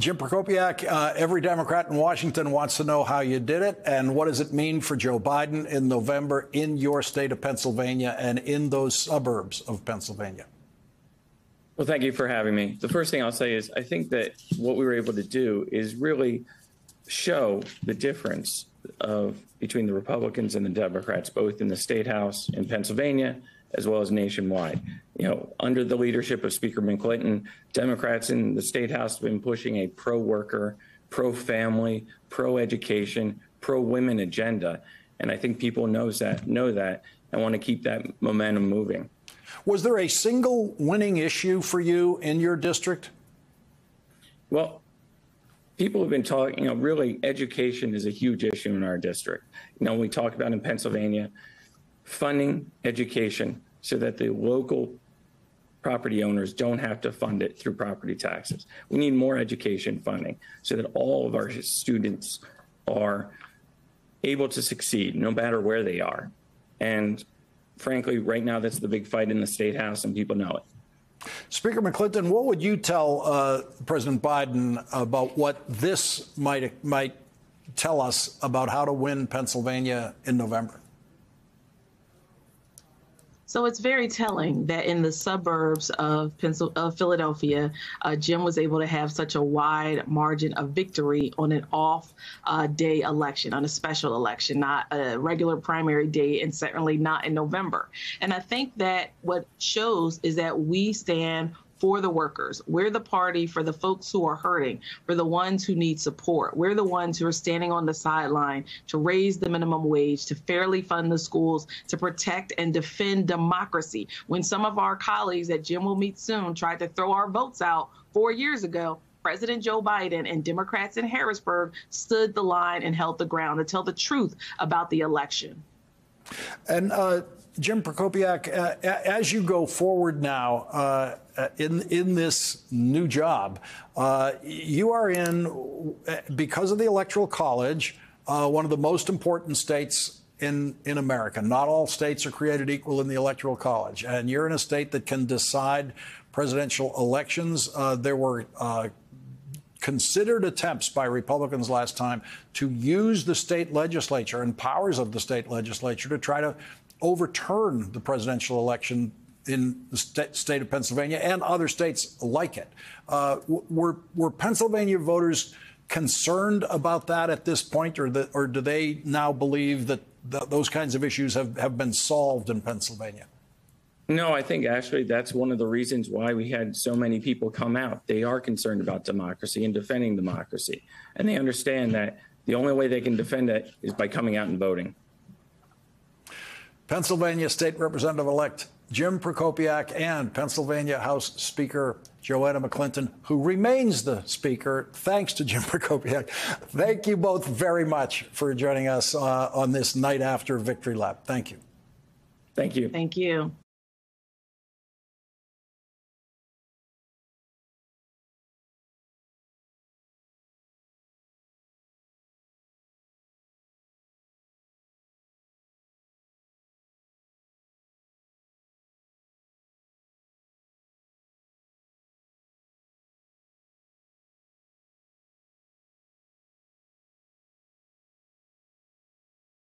Jim Prokopiak, every Democrat in Washington wants to know how you did it, and what does it mean for Joe Biden in November in your state of Pennsylvania and in those suburbs of Pennsylvania? Well, thank you for having me. The first thing I'll say is I think that what we were able to do is really show the difference between the Republicans and the Democrats, both in the State House in Pennsylvania as well as nationwide. You know, under the leadership of Speaker Clinton, Democrats in the State House have been pushing a pro-worker, pro-family, pro-education, pro-women agenda. And I think people know that and want to keep that momentum moving. Was there a single winning issue for you in your district? Well, people have been talking, really education is a huge issue in our district. We talk about in Pennsylvania, funding education so that the local property owners don't have to fund it through property taxes. We need more education funding so that all of our students are able to succeed no matter where they are. And frankly, right now, that's the big fight in the State House, and people know it. Speaker McClinton, what would you tell President Biden about what this might tell us about how to win Pennsylvania in November? So it's very telling that in the suburbs of Philadelphia, Jim was able to have such a wide margin of victory on an off-day election, on a special election, not a regular primary day, and certainly not in November. And I think that what shows is that we stand for the workers. We're the party for the folks who are hurting, for the ones who need support. We're the ones who are standing on the sideline to raise the minimum wage, to fairly fund the schools, to protect and defend democracy. When some of our colleagues that Jim will meet soon tried to throw our votes out 4 years ago, President Joe Biden and Democrats in Harrisburg stood the line and held the ground to tell the truth about the election. And Jim Prokopiak, as you go forward now in this new job, you are in, because of the Electoral College, one of the most important states in America. Not all states are created equal in the Electoral College, and you're in a state that can decide presidential elections. There were considered attempts by Republicans last time to use the state legislature and powers of the state legislature to try to overturn the presidential election in the state of Pennsylvania and other states like it. Were Pennsylvania voters concerned about that at this point, or do they now believe that those kinds of issues have been solved in Pennsylvania? No, I think actually that's one of the reasons why we had so many people come out. They are concerned about democracy and defending democracy. And they understand that the only way they can defend it is by coming out and voting. Pennsylvania State Representative-elect Jim Prokopiak and Pennsylvania House Speaker Joanna McClinton, who remains the Speaker, thanks to Jim Prokopiak. Thank you both very much for joining us on this night after Victory Lap. Thank you. Thank you. Thank you.